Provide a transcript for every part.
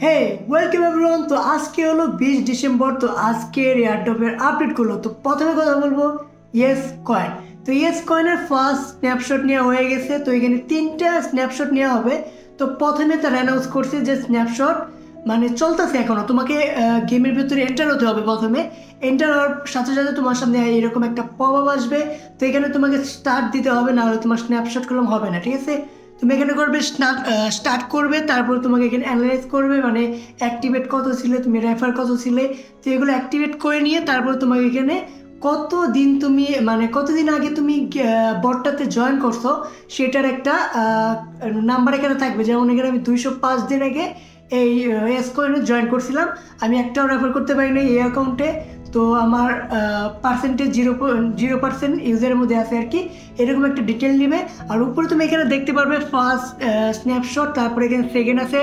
হে welcome everyone. তো আজকে হলো 20 ডিসেম্বর। তো আজকের এয়ারড্রপের আপডেটগুলো, তো প্রথমে কথা বলবো ইয়েস কয়েন। তো ইয়েস কয়েনের ফার্স্ট স্ন্যাপশট নেওয়া হয়ে গেছে। তো এখানে 3টা স্ন্যাপশট নেওয়া হবে। তো প্রথমে তারা অ্যানাউন্স করছে যে স্ন্যাপশট মানে চলতেছে এখনো, তোমাকে গেমের ভিতরে এন্টার হতে হবে। প্রথমে এন্টার হওয়ার সাথে সাথে তোমার সামনে এরকম একটা পপ আপ আসবে। তো এখানে তোমাকে স্টার্ট দিতে হবে, না হলে তোমার স্ন্যাপশট করলাম হবে না, ঠিক আছে। তুমি এখানে করবে স্টার্ট করবে, তারপর তোমাকে এখানে অ্যানালাইজ করবে, মানে অ্যাক্টিভেট কত ছিলে, তুমি রেফার কত ছিলে। তো এগুলো অ্যাক্টিভেট করে নিয়ে তারপর তোমাকে এখানে কতদিন তুমি মানে কতদিন আগে তুমি বটটাতে জয়েন করছো সেটার একটা নাম্বার এখানে থাকবে। যেমন এখানে আমি 205 দিন আগে এই এস কয়েনে জয়েন করছিলাম, আমি একটাও রেফার করতে পারি না এই অ্যাকাউন্টে। তো আমার পার্সেন্টেজ 0% ইউজারের মধ্যে আছে আর কি, এরকম একটা ডিটেল নেবে। আর উপরে তুমি এখানে দেখতে পারবে ফার্স্ট স্ন্যাপশট, তারপরে এখানে সেকেন্ড আছে,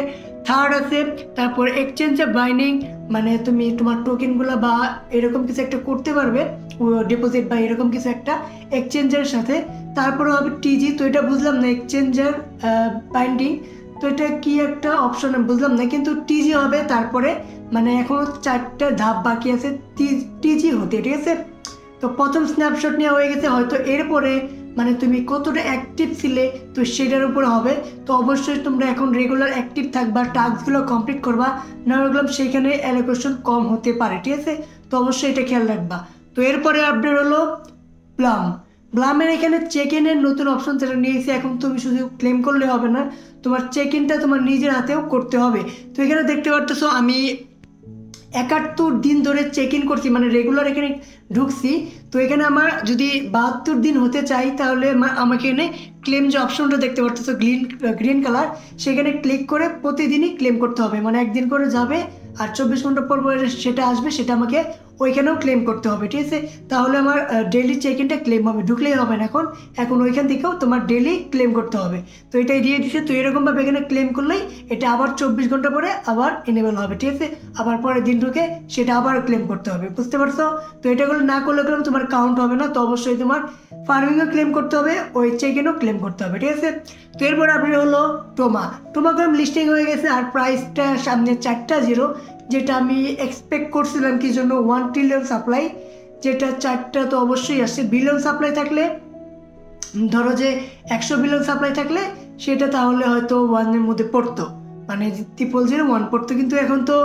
থার্ড আছে, তারপর এক্সচেঞ্জে বাইন্ডিং, মানে তুমি তোমার টোকেনগুলো বা এরকম কিছু একটা করতে পারবে ডিপোজিট বা এরকম কিছু একটা এক্সচেঞ্জের সাথে। তারপরে হবে টিজি, তো এটা বুঝলাম না এক্সচেঞ্জার বাইন্ডিং, তো এটা কি একটা অপশন বুঝলাম না, কিন্তু টিজি হবে। তারপরে মানে এখনো 4টা ধাপ বাকি আছে টিজি হতে, ঠিক আছে। তো প্রথম স্ন্যাপশট নেওয়া হয়ে গেছে, হয়তো এরপরে মানে তুমি কতটা অ্যাক্টিভ ছিলে তো সেটার উপরে হবে। তো অবশ্যই তোমরা এখন রেগুলার অ্যাক্টিভ থাকবা, টাস্কগুলো কমপ্লিট করবা, না হলে সেইখানে অ্যালোকেশন কম হতে পারে, ঠিক আছে। তো অবশ্যই এটা খেয়াল রাখবা। তো এরপরে আপডেট হলো ব্লামের এখানে চেক ইনের নতুন অপশন যেটা নিয়েছে। এখন তুমি শুধু ক্লেম করলে হবে না, তোমার চেক ইনটা তোমার নিজের হাতেও করতে হবে। তো এখানে দেখতে পারতেছো আমি 71 দিন ধরে চেক ইন করছি, মানে রেগুলার এখানে ঢুকছি। তো এখানে আমার যদি 72 দিন হতে চাই তাহলে আমাকে এখানে ক্লেম যে অপশনটা দেখতে পারতেছো গ্রিন কালার, সেখানে ক্লিক করে প্রতিদিনই ক্লেম করতে হবে। মানে একদিন করে যাবে আর 24 ঘন্টা পর পর সেটা আসবে, সেটা আমাকে ওইখানেও ক্লেম করতে হবে, ঠিক আছে। তাহলে আমার ডেইলি চেক ইনটা ক্লেম হবে, ঢুকলেই হবে না এখন, এখন ওইখান থেকেও তোমার ডেইলি ক্লেম করতে হবে। তো এটাই দিয়ে দিচ্ছে। তো এরকমভাবে এখানে ক্লেম করলেই এটা আবার 24 ঘন্টা পরে আবার এনেবল হবে, ঠিক আছে। আবার পরের দিন ঢুকে সেটা আবার ক্লেম করতে হবে, বুঝতে পারছো। তো এটা করলে না করলে তোমার কাউন্ট হবে না। তো অবশ্যই তোমার ফার্মিংও ক্লেম করতে হবে, ওই চেক ইনও ক্লেম করতে হবে, ঠিক আছে। তো এরপর আপনি হলো টোমা কয়েন লিস্টিং হয়ে গেছে, আর প্রাইসটা সামনে 4টা জিরো, যেটা আমি এক্সপেক্ট করছিলাম কি জন্য 1 ট্রিলিয়ন সাপ্লাই, যেটা 4টা তো অবশ্যই আসছে। বিলিয়ন সাপ্লাই থাকলে ধরো যে 100 বিলিয়ন সাপ্লাই থাকলে সেটা তাহলে হয়তো 1-এর মধ্যে পড়তো, মানে 000-1 পড়তো, কিন্তু এখন তো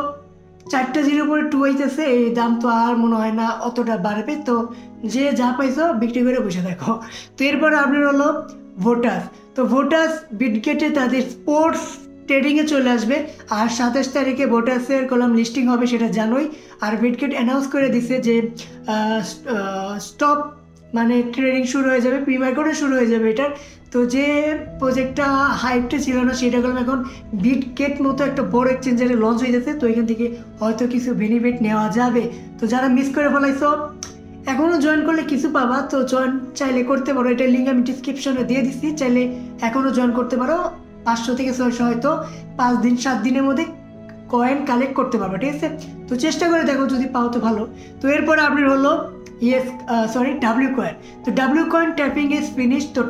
4টা জিরো পরে 2 হইতেছে, এই দাম তো আর মনে হয় না অতটা বাড়বে। তো যে যা পাইছো বিক্রি করে বসে দেখো। তো এরপর আপনার হলো ভোটাস বিটগেটে তাদের স্পোর্টস ট্রেডিংয়ে চলে আসবে। আর 27 তারিখে ভোটাসের কলাম লিস্টিং হবে, সেটা জানোই। আর বিটগেট অ্যানাউন্স করে দিছে যে স্টপ মানে ট্রেডিং শুরু হয়ে যাবে, প্রি মার্কেটও শুরু হয়ে যাবে এটার। তো যে প্রজেক্টটা হাইপটা ছিল না সেটা করলাম এখন বিটগেট মতো একটা বড় এক্সচেঞ্জারে লঞ্চ হয়ে যাচ্ছে। তো এখান থেকে হয়তো কিছু বেনিফিট নেওয়া যাবে। তো যারা মিস করে ফেলাইছো এখনও জয়েন করলে কিছু পাবা, তো জয়েন চাইলে করতে পারো, এটা লিঙ্ক আমি ডিসক্রিপশনে দিয়ে দিচ্ছি, চাইলে এখনও জয়েন করতে পারো। 500 থেকে 600 হয়তো 5-7 দিনের মধ্যে কয়েন কালেক্ট করতে পারবে, ঠিক আছে। তো চেষ্টা করে দেখো, যদি পাও তো ভালো। তো এরপরে আপনার হলো ডাব্লিউ কয়েন। তো W coin tapping is finish. তো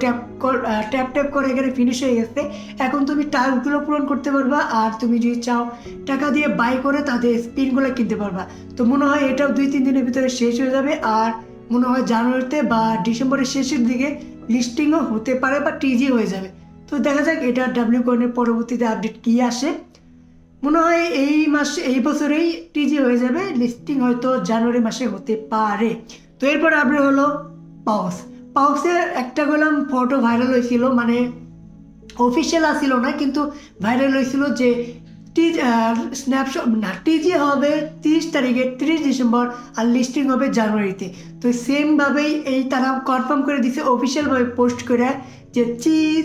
ট্যাপ করে এখানে ফিনিশ হয়ে গেছে। এখন তুমি টাস্কগুলো পূরণ করতে পারবা, আর তুমি যদি চাও টাকা দিয়ে বাই করে তাদের স্পিনগুলো কিনতে পারবা। তো মনে হয় এটাও 2-3 দিনের ভিতরে শেষ হয়ে যাবে, আর মনে হয় জানুয়ারিতে বা ডিসেম্বরের শেষের দিকে লিস্টিংও হতে পারে বা টিজি হয়ে যাবে। তো দেখা যাক এটা ডাব্লিউ কয়েনের পরবর্তীতে আপডেট কী আসে। মনে হয় এই বছরেই টিজি হয়ে যাবে, লিস্টিং হয়তো জানুয়ারি মাসে হতে পারে। তো এরপর আপনি হলো পাউসের একটা গেলাম ফটো ভাইরাল হয়েছিল, মানে অফিসিয়াল আসছিল না, কিন্তু ভাইরাল হয়েছিল যে স্ন্যাপশট না টিজি হবে 30 তারিখে 30 ডিসেম্বর, আর লিস্টিং হবে জানুয়ারিতে। তো সেমভাবেই এই তারা কনফার্ম করে দিছে অফিসিয়ালভাবে পোস্ট করে যে চিজ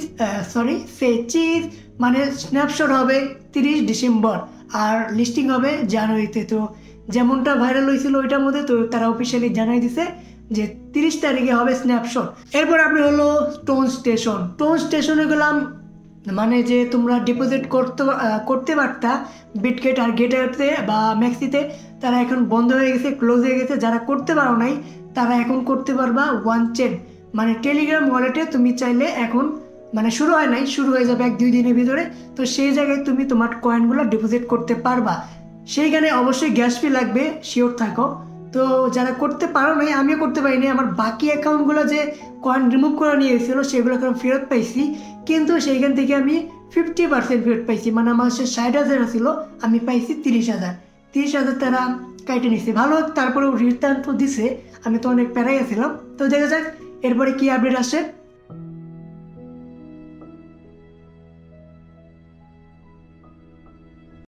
মানে স্ন্যাপশট হবে 30 ডিসেম্বর আর লিস্টিং হবে জানুয়ারিতে। তো যেমনটা ভাইরাল হয়েছিল ওইটার মধ্যে, তো তারা অফিসিয়ালি জানাই দিছে যে 30 তারিখে হবে স্ন্যাপশট। এরপর আপনি হলো টোন স্টেশনে গেলাম, মানে যে তোমরা ডিপোজিট করতে পারতা বিটগেট আর গেটারতে বা ম্যাক্সিতে, তারা এখন বন্ধ হয়ে গেছে, ক্লোজ হয়ে গেছে। যারা করতে পারো নাই তারা এখন করতে পারবা ওয়ান চেন, মানে টেলিগ্রাম ওয়ালেটে তুমি চাইলে এখন মানে শুরু হয় নাই, শুরু হয়ে যাবে 1-2 দিনের ভিতরে। তো সেই জায়গায় তুমি তোমার কয়েনগুলো ডিপোজিট করতে পারবা। সেইখানে অবশ্যই গ্যাস ফি লাগবে, শিওর থাকো। তো যারা করতে পারো নাই, আমিও করতে পারিনি, আমার বাকি অ্যাকাউন্টগুলো যে কয়েন রিমুভ করে নিয়ে এসেছিলো সেগুলো এখন ফেরত পাইছি, কিন্তু সেইখান থেকে আমি 50% ফেরত পাইছি। মানে আমার সে 60,000 ছিল, আমি পাইছি 30,000। 30,000 তারা কাইটে নিচ্ছে, ভালো। তারপরে রিটার্ন তো দিছে, আমি তো অনেক প্যারাই আছিলাম। তো দেখা যাক এরপরে কি আপডেট আসে।